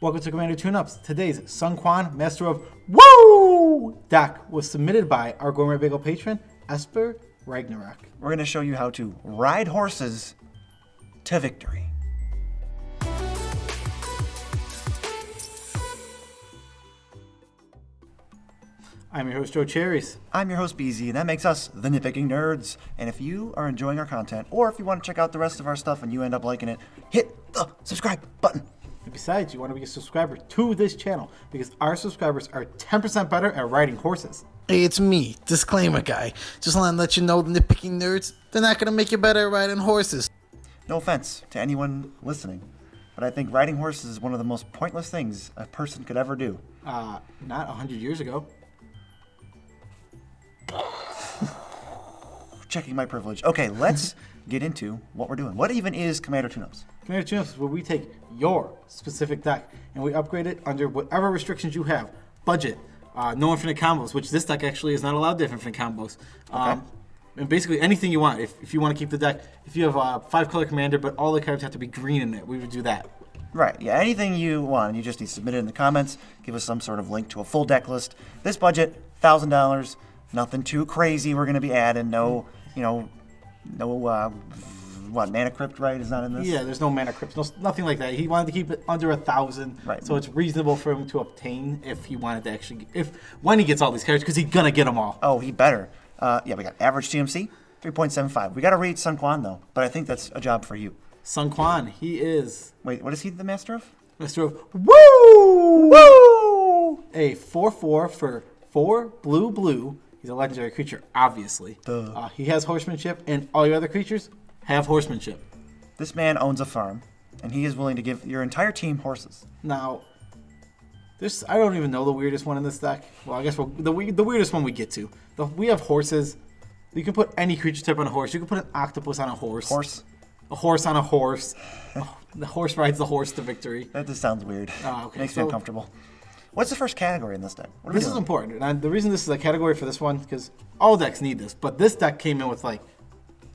Welcome to Commander Tune-Ups. Today's Quan, Master of Woo deck was submitted by our Gourmet Bagel patron, Esper Ragnarok. We're going to show you how to ride horses to victory. I'm your host, Joe Cherries. I'm your host, BZ, and that makes us the Nitpicking Nerds. And if you are enjoying our content, or if you want to check out the rest of our stuff and you end up liking it, hit the subscribe button. And besides, you want to be a subscriber to this channel because our subscribers are 10% better at riding horses. Hey, it's me, Disclaimer Guy. Just want to let you know, the Nitpicking Nerds, they're not going to make you better at riding horses. No offense to anyone listening, but I think riding horses is one of the most pointless things a person could ever do. Not 100 years ago. Checking my privilege. Okay, let's get into what we're doing. What even is Commander Tune-Ups? Commander Tune-Ups is where we take your specific deck and we upgrade it under whatever restrictions you have. Budget, no infinite combos, which this deck actually is not allowed to have infinite combos. Okay. And basically anything you want. If you want to keep the deck, if you have a 5-color commander, but all the cards have to be green in it, we would do that. Right, yeah, anything you want, you just need to submit it in the comments, give us some sort of link to a full deck list. This budget, $1,000, nothing too crazy we're going to be adding, no, Mana Crypt, right, is not in this? Yeah, there's no Mana Crypt, nothing like that. He wanted to keep it under 1,000, right. So it's reasonable for him to obtain if he wanted to actually, when he gets all these cards, because he's going to get them all. Oh, he better. Yeah, we got average TMC, 3.75. We got to rate Quan, though, but I think that's a job for you. Quan, he is... Wait, what is he the master of? Master of Woo! Woo! A 4/4 for 4 blue. He's a legendary creature, obviously. He has horsemanship, and all your other creatures have horsemanship. This man owns a farm, and he is willing to give your entire team horses. Now, I don't even know the weirdest one in this deck. Well, I guess the weirdest one we get to. We have horses. You can put any creature type on a horse. You can put an octopus on a horse. A horse on a horse. Oh, the horse rides the horse to victory. That just sounds weird. Okay. Makes me uncomfortable. What's the first category in this deck? This is important. And the reason this is a category for this one, because all decks need this, but this deck came in with like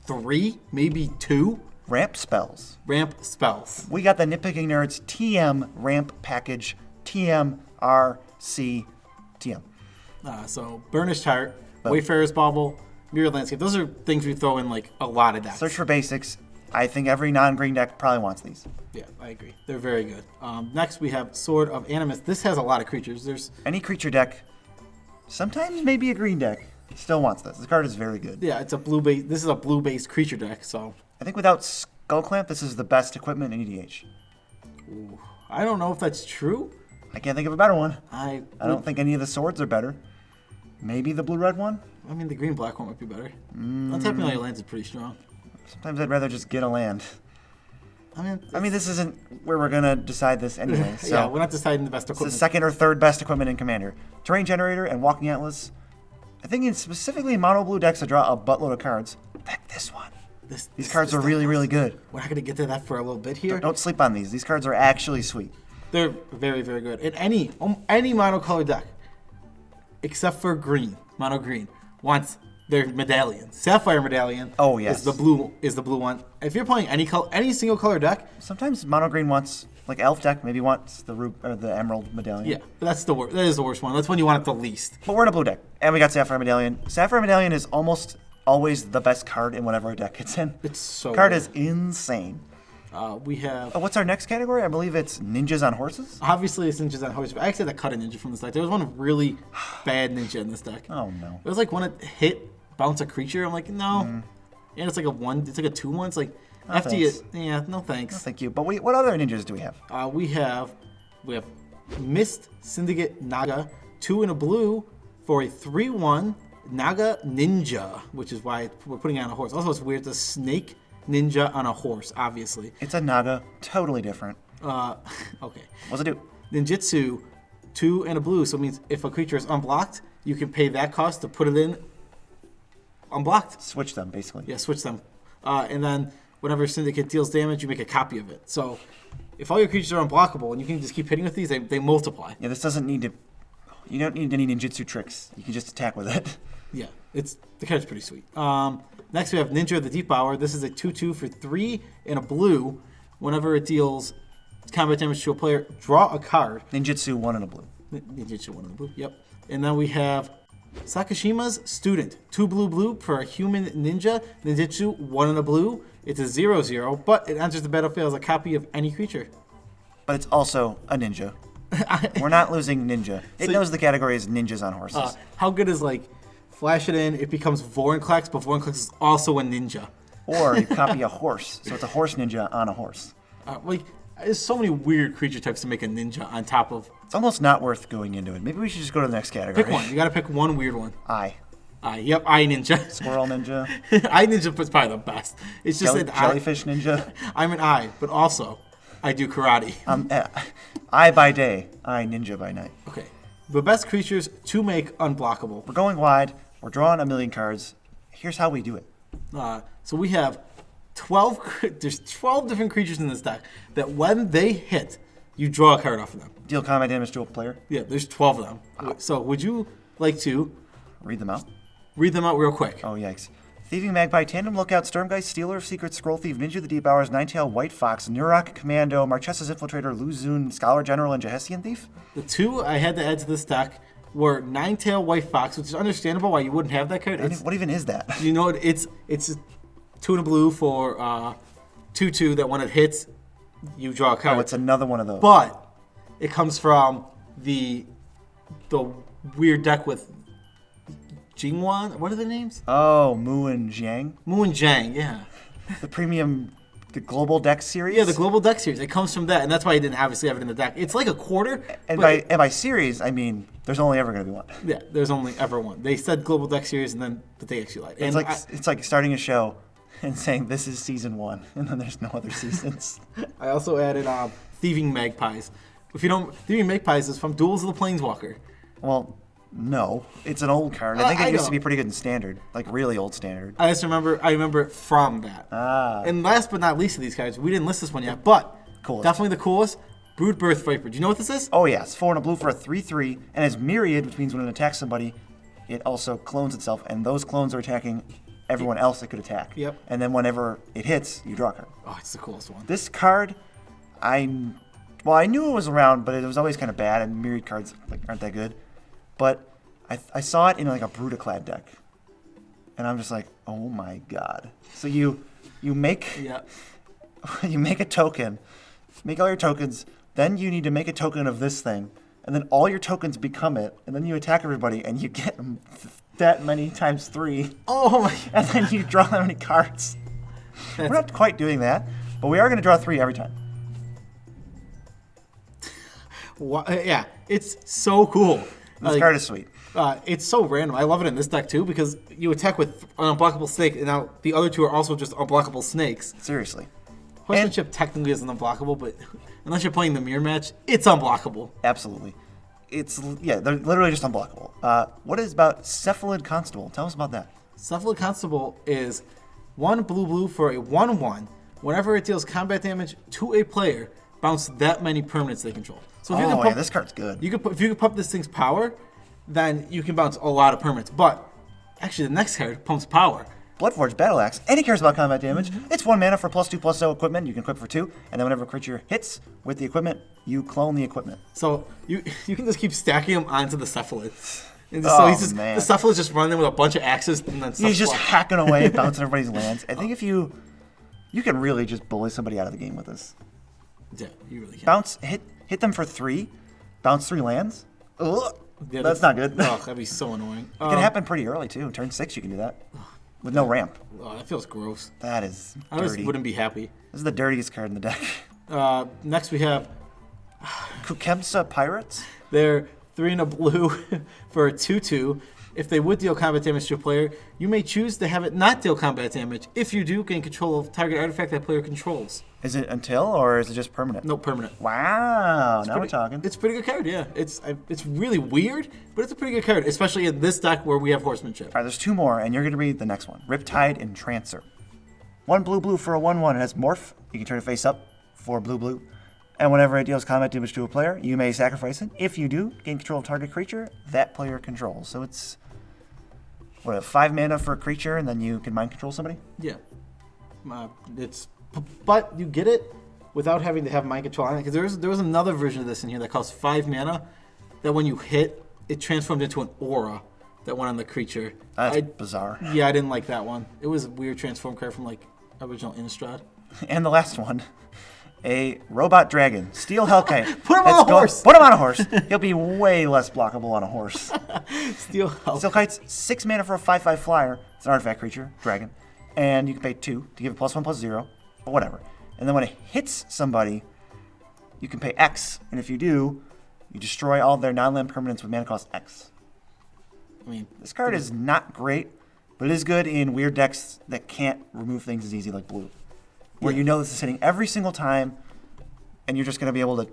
3, maybe 2. Ramp spells. We got the Nitpicking Nerds TM Ramp Package, TMRC TM. So Burnished Heart, Wayfarer's Bauble, Mirrored Landscape. Those are things we throw in like a lot of decks. Search for basics. I think every non-green deck probably wants these. Yeah, I agree. They're very good. Next, we have Sword of Animus. This has a lot of creatures. There's any creature deck, sometimes maybe a green deck, still wants this. This card is very good. Yeah, it's a blue base. This is a blue-based creature deck. So I think without Skull Clamp, this is the best equipment in EDH. Ooh, I don't know if that's true. I can't think of a better one. I don't think any of the swords are better. Maybe the blue-red one. I mean, the green-black one might be better. Untapping all your lands is pretty strong. Sometimes I'd rather just get a land. I mean, this isn't where we're going to decide this anyway. So yeah, we're not deciding the best equipment. It's the second or third best equipment in Commander. Terrain Generator and Walking Atlas. I think specifically in mono blue decks that draw a buttload of cards. This one. These cards are really, really good. We're not going to get to that for a little bit here. Don't sleep on these. These cards are actually sweet. They're very, very good. In any monocolored deck, except for mono green, wants their medallion. Sapphire Medallion. Oh yes. Is the blue one. If you're playing any single color deck, sometimes mono green wants, like Elf deck maybe wants the Emerald Medallion. Yeah, but that is the worst one. That's when you want it the least. But we're in a blue deck, and we got Sapphire Medallion. Sapphire Medallion is almost always the best card in whatever deck it's in. It's so the card good. is insane. We have... what's our next category? I believe it's ninjas on horses? Obviously, it's ninjas on horses. I actually had to cut a ninja from this deck. There was one really bad ninja in this deck. Oh, no. It was like when it hit, bounce a creature. I'm like, no. And it's like a 2/1. It's like, after you... Yeah, no thanks. No, thank you. But what other ninjas do we have? We have Mist Syndicate Naga, 2 in a blue for a 3/1 Naga Ninja, which is why we're putting it on a horse. Also, it's weird. It's a snake ninja on a horse, obviously. It's a Naga, totally different. Okay. What's it do? Ninjutsu, 2 and a blue. So it means if a creature is unblocked, you can pay that cost to put it in unblocked. Switch them, basically. Yeah, switch them. And then whenever Syndicate deals damage, you make a copy of it. So if all your creatures are unblockable and you can just keep hitting with these, they multiply. Yeah, this doesn't need to... You don't need any ninjutsu tricks. You can just attack with it. Yeah, the card's pretty sweet. Next we have Ninja of the Deep Hour. This is a 2/2 for 3 and a blue. Whenever it deals combat damage to a player, draw a card. Ninjutsu, 1 and a blue. Ninjutsu, 1 and a blue, yep. And then we have Sakashima's Student. 2 blue for a human ninja. Ninjutsu, 1 and a blue. It's a 0/0, but it enters the battlefield as a copy of any creature. But it's also a ninja. We're not losing ninja. It knows the category is ninjas on horses. How good is, like, flash it in, it becomes Vorinclex, but Vorinclex is also a ninja. Or you copy a horse, so it's a horse ninja on a horse. There's so many weird creature types to make a ninja on top of. It's almost not worth going into it. Maybe we should just go to the next category. Pick one. You gotta pick one weird one. Eye. Yep, eye ninja. Squirrel ninja. Eye ninja is probably the best. It's just jellyfish ninja. I'm an eye, but also I do karate. Eye by day, eye ninja by night. Okay. The best creatures to make unblockable. We're going wide. We're drawing a million cards. Here's how we do it. So we have 12. There's 12 different creatures in this deck that when they hit, you draw a card off of them. Deal combat damage to a player. Yeah, there's 12 of them. Wow. So would you like to read them out? Read them out real quick. Oh, yikes. Thieving Magpie, Tandem Lookout, Stormgeist, Stealer of Secrets, Scroll Thief, Ninja the Deep Hours, Ninetail, White Fox, Nurok Commando, Marchesa's Infiltrator, Luzun, Scholar General, and Jehessian Thief? The 2 I had to add to this deck were Ninetail, White Fox, which is understandable why you wouldn't have that card. What even is that? You know, it's 2 and a blue for 2/2 that when it hits, you draw a card. Oh, it's another one of those. But it comes from the weird deck with Jingwan. What are the names? Oh, Mu and Jiang. Mu and Jiang, yeah. The Global Deck series? Yeah, the Global Deck series. It comes from that, and that's why I didn't obviously have it in the deck. It's like a quarter. And by series, I mean there's only ever going to be one. Yeah, there's only ever one. They said Global Deck series, but they actually lied. It's like starting a show and saying this is season 1, and then there's no other seasons. I also added Thieving Magpies. Thieving Magpies is from Duels of the Planeswalker. Well, no, it's an old card. I think it used to be pretty good in Standard, like really old Standard. I remember it from that. And last but not least of these cards, we didn't list this one yet, but definitely the coolest, Brood Birth Viper. Do you know what this is? Oh yeah, it's 4 and a blue for a 3/3, and has Myriad, which means when it attacks somebody, it also clones itself, and those clones are attacking everyone else it could attack. Yep. And then whenever it hits, you draw a card. Oh, it's the coolest one. This card, I knew it was around, but it was always kind of bad, and Myriad cards aren't that good. But I saw it in like a Brutaclad deck, and I'm just like, oh my god! So you make you make a token, make all your tokens, then you need to make a token of this thing, and then all your tokens become it, and then you attack everybody, and you get that many times 3. Oh my! And then you draw that many cards. We're not quite doing that, but we are going to draw 3 every time. Yeah, it's so cool. This card is sweet. It's so random. I love it in this deck too because you attack with an unblockable snake, and now the other 2 are also just unblockable snakes. Seriously. Horsemanship technically isn't unblockable, but unless you're playing the mirror match, it's unblockable. Absolutely. They're literally just unblockable. What is about Cephalad Constable? Tell us about that. Cephalad Constable is 1 blue for a 1/1. Whenever it deals combat damage to a player, bounce that many permanents they control. So if this card's good. If you could pump this thing's power, then you can bounce a lot of permanents. But actually, the next card pumps power. Bloodforged Battle Axe. And it cares about combat damage. It's 1 mana for +2/+0 equipment. You can equip for 2, and then whenever a creature hits with the equipment, you clone the equipment. So you can just keep stacking them onto the Cephalad. And the Cephalad's just running with a bunch of axes, and then he's just hacking away, bouncing everybody's lands. I think if you can really just bully somebody out of the game with this. Yeah, you really can. Hit them for 3, bounce 3 lands. Ugh. Yeah, that's not good. Oh, that'd be so annoying. It can happen pretty early too. Turn 6, you can do that with no ramp. Oh, that feels gross. That is dirty. I just wouldn't be happy. This is the dirtiest card in the deck. Next we have Kukemsa Pirates. They're 3 and a blue for a 2/2. If they would deal combat damage to a player, you may choose to have it not deal combat damage. If you do, gain control of target artifact that player controls. Is it until, or is it just permanent? No, permanent. Wow, now we're talking. It's a pretty good card, yeah. It's really weird, but it's a pretty good card, especially in this deck where we have horsemanship. All right, there's 2 more, and you're going to read the next one. Riptide Entrancer. 1 blue for a 1/1. It has Morph. You can turn it face up for blue. And whenever it deals combat damage to a player, you may sacrifice it. If you do, gain control of target creature that player controls. So it's 5 mana for a creature, and then you can mind control somebody? Yeah. But you get it without having to have mind control on it. Because there was another version of this in here that costs 5 mana. That when you hit, it transformed into an aura that went on the creature. That's bizarre. Yeah, I didn't like that one. It was a weird transform card from like original Innistrad. And the last one, a robot dragon, Steel Hellkite. Put him on a horse. Put him on a horse. He'll be way less blockable on a horse. Steel Hellkite. Steel Kite's 6 mana for a 5/5 flyer. It's an artifact creature, dragon, and you can pay 2 to give it +1/+0, but whatever. And then when it hits somebody, you can pay X, and if you do, you destroy all their non-land permanents with mana cost X. I mean, This card is not great, but it is good in weird decks that can't remove things as easy like blue, where you know this is hitting every single time, and you're just going to be able to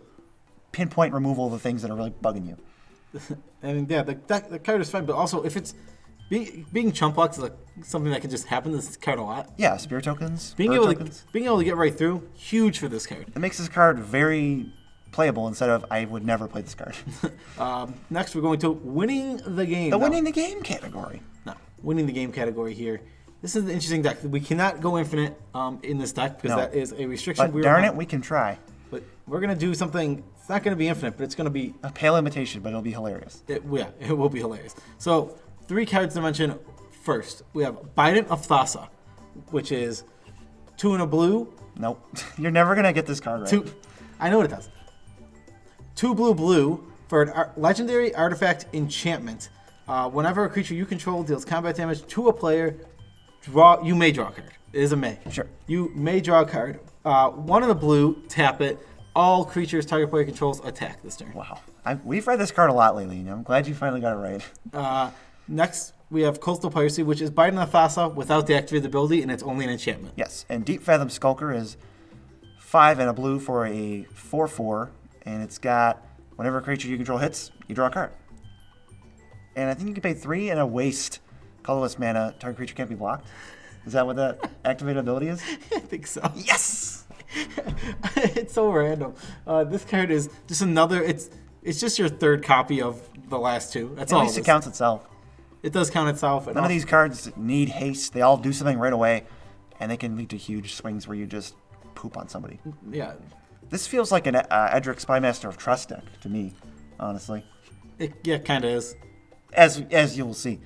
pinpoint removal of the things that are really bugging you. I mean, yeah, the card is fine, but also if it's being chump blocked is like something that can just happen to this card a lot. Yeah, spirit tokens, Being bird able tokens. to get right through, huge for this card. It makes this card very playable instead of I would never play this card. Next, we're going to winning the game. The Now, winning the game category. No, winning the game category here. This is an interesting deck. We cannot go infinite in this deck because that is a restriction. But darn it, we can try. But we're going to do something. It's not going to be infinite, but it's going to be... A pale imitation, but it'll be hilarious. It will be hilarious. So, 3 cards to mention first. We have Biden of Thassa, which is 2 and a blue. Nope. You're never going to get this card right. 2. I know what it does. 2 blue for an legendary artifact enchantment. Whenever a creature you control deals combat damage to a player, you may draw a card. It is a may. Sure. You may draw a card. 1 in the blue, tap it. All creatures target player controls attack this turn. Wow. We've read this card a lot lately. I'm glad you finally got it right. Next, we have Coastal Piracy, which is Biden of Thassa without the activated ability, and it's only an enchantment. Yes. And Deep Fathom Skulker is 5 and a blue for a 4/4. And it's got whenever a creature you control hits, you draw a card. And I think you can pay 3 and a waste colorless mana. Target creature can't be blocked. Is that what that activated ability is? I think so. Yes! It's so random. This card is just another. It's just your third copy of the last 2. That's all. At least it counts itself. It does count itself. None of these cards need haste. They all do something right away, and they can lead to huge swings where you just poop on somebody. Yeah. This feels like an Edric Spymaster of Trust deck to me, honestly. It kind of is. As you will see.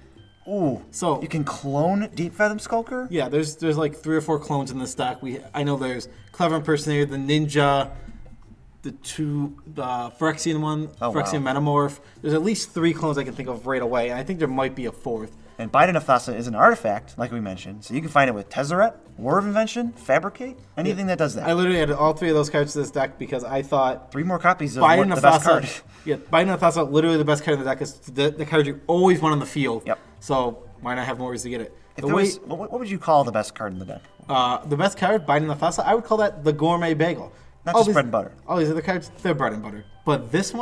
Ooh. So you can clone Deep Fathom Skulker? Yeah, there's like 3 or 4 clones in this deck. I know there's Clever Impersonator, the Ninja, the Phyrexian one, Phyrexian Metamorph. There's at least 3 clones I can think of right away, and I think there might be a 4th. And Biden of Thassa is an artifact, like we mentioned, so you can find it with Tezzeret, War of Invention, Fabricate, anything that does that. I literally added all 3 of those cards to this deck because I thought 3 more copies of Biden the best card. Yeah, Biden of Thassa, literally the best card in the deck is the card you always want on the field. Yep. So why not have more ways to get it? What would you call the best card in the deck? The best card, Biden of Thassa, I would call that the Gourmet Bagel. Not just bread and butter. All these other cards, they're bread and butter. But this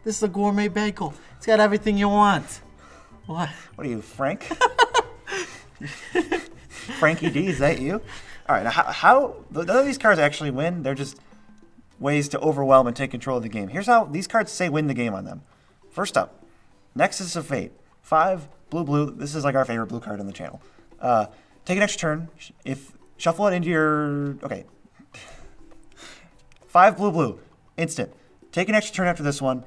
is a Gourmet Bagel. It's got everything you want. What? What are you, Frank? Frankie D, is that you? All right, now how none of these cards actually win. They're just ways to overwhelm and take control of the game. Here's how these cards say win the game on them. First up, Nexus of Fate. 5, blue. This is like our favorite blue card on the channel. Take an extra turn. If shuffle it into your... Okay. 5, blue. Instant. Take an extra turn after this one.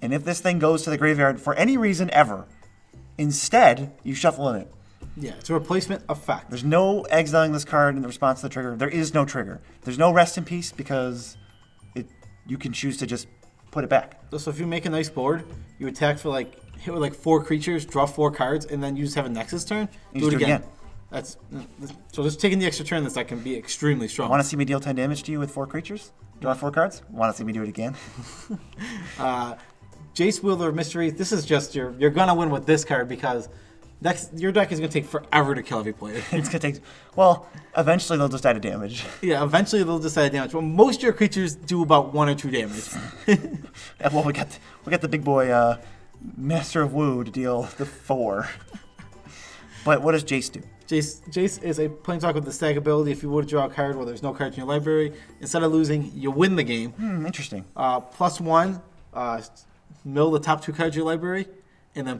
And if this thing goes to the graveyard for any reason ever, instead, you shuffle in it. Yeah, it's a replacement effect. There's no exiling this card in response to the trigger. There is no trigger. There's no rest in peace because you can choose to just put it back. So if you make a nice board, you attack for hit with 4 creatures, draw 4 cards, and then you just have a Nexus turn, do it again. So just taking the extra turn, this deck can be extremely strong. Want to see me deal 10 damage to you with 4 creatures? Draw 4 cards? Want to see me do it again? Jace, Wielder of Mystery. This is just you're gonna win with this card because your deck is gonna take forever to kill every player. It's gonna take. Well, eventually they'll just die to damage. Yeah, eventually they'll just die to damage. Well, most of your creatures do about 1 or 2 damage. Well, we got the big boy Master of Woo to deal the 4. But what does Jace do? Jace is a planeswalker with the stag ability. If you would draw a card while there's no cards in your library, instead of losing, you win the game. Interesting. +1, mill the top 2 cards of your library, and then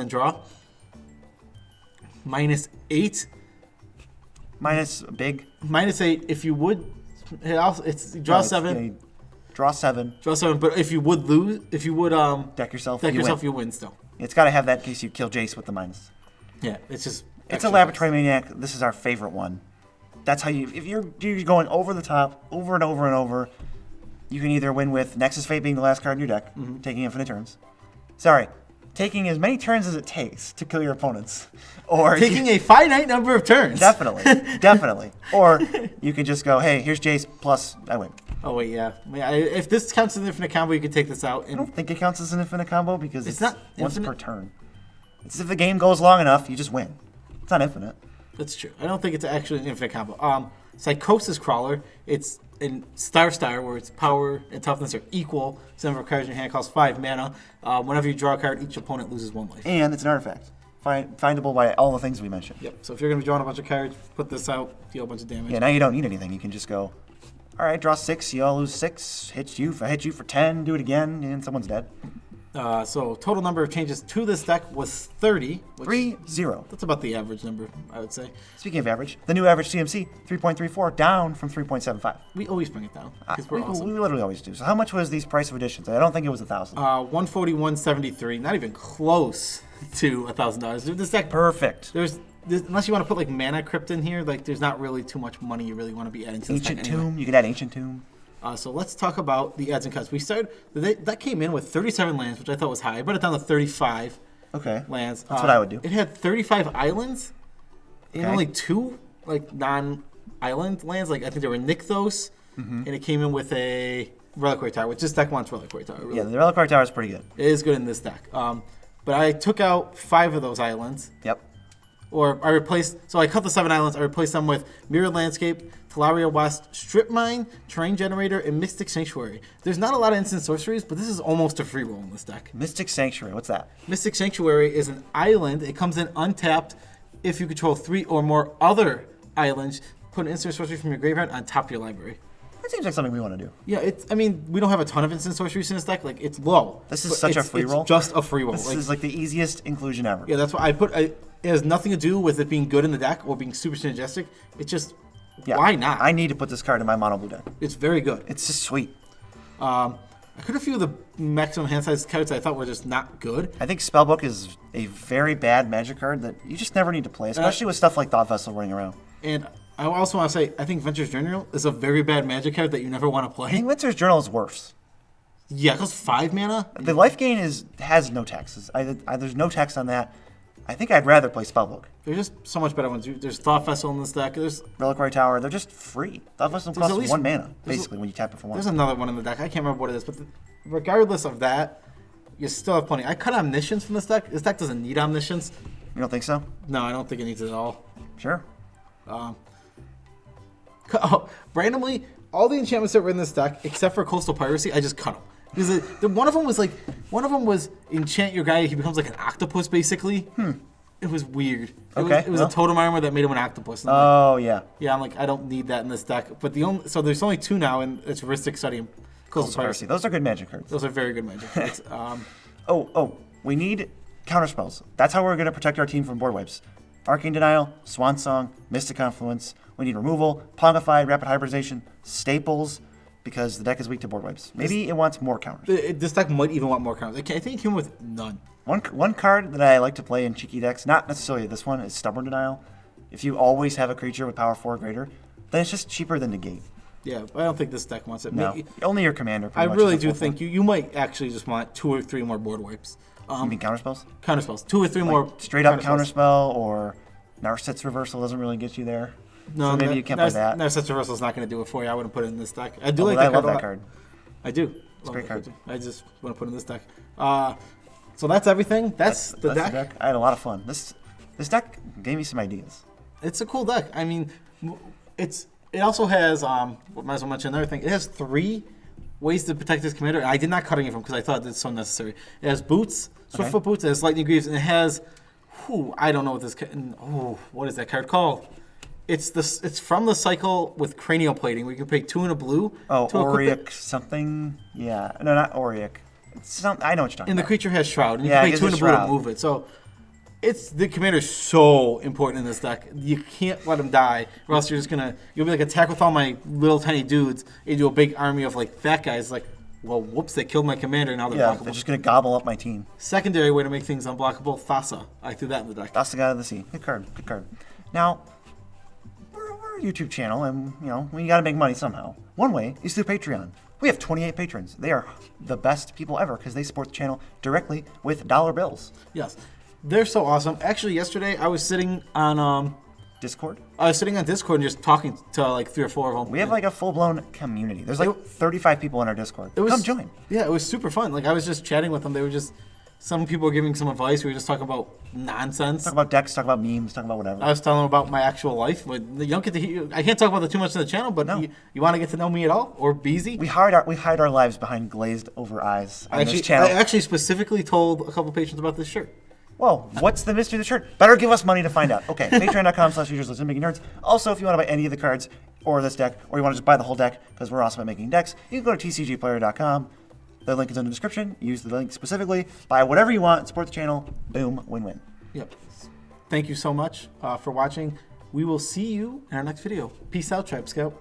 draw. -8. Minus big. -8. If you would It's draw 7. You draw 7. Draw 7. But if you would lose, Deck yourself. you win still. It's got to have that in case you kill Jace with the minus. Yeah, it's just. It's a Laboratory Maniac. This is our favorite one. That's how you. If you're going over the top, over and over and over, you can either win with Nexus Fate being the last card in your deck, taking infinite turns. Sorry, taking as many turns as it takes to kill your opponents, or taking a finite number of turns. Definitely. Or you can just go, hey, here's Jace plus I win. Oh wait, yeah. If this counts as an infinite combo, you can take this out. I don't think it counts as an infinite combo because it's not once infinite. per turn. It's if the game goes long enough, you just win. It's not infinite. That's true. I don't think it's actually an infinite combo. Psychosis Crawler, it's in Star where its power and toughness are equal. The number of cards in your hand costs 5 mana. Whenever you draw a card, each opponent loses 1 life. And it's an artifact. Findable by all the things we mentioned. Yep. So if you're going to be drawing a bunch of cards, put this out, deal a bunch of damage. Yeah, now you don't need anything. You can just go, all right, draw 6, you all lose 6, if I hit you for 10, do it again, and someone's dead. So total number of changes to this deck was 30. 3-0. That's about the average number, I would say. Speaking of average, the new average CMC, 3.34, down from 3.75. We always bring it down because we're awesome. We literally always do. So how much was these price of editions? I don't think it was 1,000. 141.73, not even close to $1,000. This deck, Perfect. unless you want to put like Mana Crypt in here, like there's not really too much money you really want to be adding to this Ancient deck Tomb. anyway. You could add Ancient Tomb. So let's talk about the adds and cuts. We started that came in with 37 lands, which I thought was high. I brought it down to 35 That's lands. what I would do. It had 35 islands and Okay. only 2 like non-island lands. Like I think there were Nykthos, and it came in with a Reliquary Tower, which this deck wants Reliquary Tower. Really. Yeah, the Reliquary Tower is pretty good. It is good in this deck. But I took out 5 of those islands. Yep. Or I replaced, so I cut the 7 islands, I replaced them with Mirrored Landscape, Talaria West, Strip Mine, Terrain Generator, and Mystic Sanctuary. There's not a lot of instant sorceries, but this is almost a free roll in this deck. Mystic Sanctuary, what's that? Mystic Sanctuary is an island. It comes in untapped if you control 3 or more other islands. Put an instant sorcery from your graveyard on top of your library. That seems like something we want to do. Yeah, we don't have a ton of instant sorceries in this deck. Like, it's low. This is but such a free roll. It's just a free roll. This is like the easiest inclusion ever. Yeah, that's why it has nothing to do with it being good in the deck or being super synergistic. It's just, why not? I need to put this card in my mono blue deck. It's very good. It's just sweet. I could a few of the maximum hand size cards I thought were just not good. I think Spellbook is a very bad Magic card that you just never need to play, especially with stuff like Thought Vessel running around. And I also want to say, I think Venture's Journal is a very bad Magic card that you never want to I play. think Winter's Journal is worse. Yeah, it costs 5 mana. The life gain has no taxes. There's no tax on that. I think I'd rather play Spellbook. There's just so much better ones. There's Thought Vessel in this deck. There's Reliquary Tower, they're just free. Thought Vessel There's at costs least- 1 mana, there's- basically, when you tap it for 1. another one in the deck. I can't remember what it is, but regardless of that, you still have plenty. I cut Omniscience from this deck. This deck doesn't need Omniscience. You don't think so? No, I don't think it needs it at all. Sure. Randomly, all the enchantments that were in this deck, except for Coastal Piracy, I just cut them. Because one of them was enchant your guy, he becomes like an octopus basically. It was weird. It was a totem armor that made him an octopus. And Oh, yeah. yeah, I'm like, I don't need that in this deck. But so there's only 2 now, and it's Ristic Study and Coastal Piracy. Those are good Magic cards. Those are very good Magic cards. We need counterspells. That's how we're going to protect our team from board wipes. Arcane Denial, Swan Song, Mystic Confluence. We need removal, Pongified, Rapid Hybridization, Staples, because the deck is weak to board wipes. Maybe it wants more counters. This deck might even want more counters. I think it came with none. One card that I like to play in cheeky decks, not necessarily this one, is Stubborn Denial. If you always have a creature with power 4 or greater, then it's just cheaper than Negate. Yeah, I don't think this deck wants it. No, only your commander. I really do think you might actually just want 2 or 3 more board wipes. You mean counterspells? Counterspells. 2 or 3 more. Straight up counterspell, or Narset's Reversal doesn't really get you there. No, so maybe you can't play that. Narset's Reversal is not going to do it for you. I wouldn't put it in this deck. I do I love that card. I do. It's a great card. I just want to put it in this deck. So that's everything. That's the deck. I had a lot of fun. This deck gave me some ideas. It's a cool deck. I mean, it also has might as well mention another thing. It has 3 ways to protect this commander. I did not cut any of them because I thought that's so necessary. It has boots, Swiftfoot boots. It has lightning greaves, and it has I don't know what this. What is that card called? It's from the cycle with cranial plating. We can pay 2 and a blue. Oh, Auric something. Yeah, no, not Auric. I know what you're talking about. And the creature has Shroud. And you Yeah, can it pay 2 gives and a it blue to Shroud. move it. So The commander's so important in this deck. You can't let him die, or else you'll be like, attack with all my little tiny dudes into a big army of like fat guys. Like, well, whoops, they killed my commander. Now they're blockable. They're just gonna gobble up my team. Secondary way to make things unblockable, Thassa. I threw that in the deck. Thassa, God of the Sea. Good card. Good card. Now, we're a YouTube channel, and we got to make money somehow. One way is through Patreon. We have 28 patrons. They are the best people ever because they support the channel directly with dollar bills. Yes. They're so awesome. Actually, yesterday I was sitting on Discord? I was sitting on Discord and just talking to like 3 or 4 of them. We have like a full-blown community. There's like 35 people in our Discord. Come join. Yeah, it was super fun. Like I was just chatting with them. They were just some people were giving some advice. We were just talking about nonsense. Talk about decks, talk about memes, talk about whatever. I was telling them about my actual life. But you don't get to hear, I can't talk about that too much on the channel, but No. you want to get to know me at all? Or Beezy? We hide our lives behind glazed over eyes on this channel. I actually specifically told a couple patrons about this shirt. Whoa, what's the mystery of the shirt? Better give us money to find out. Okay, patreon.com/usersnitpicking Also, if you want to buy any of the cards or this deck, or you want to just buy the whole deck, because we're awesome at making decks, you can go to tcgplayer.com. The link is in the description. Use the link specifically. Buy whatever you want. Support the channel. Boom. Win-win. Yep. Thank you so much for watching. We will see you in our next video. Peace out, Tribe Scout.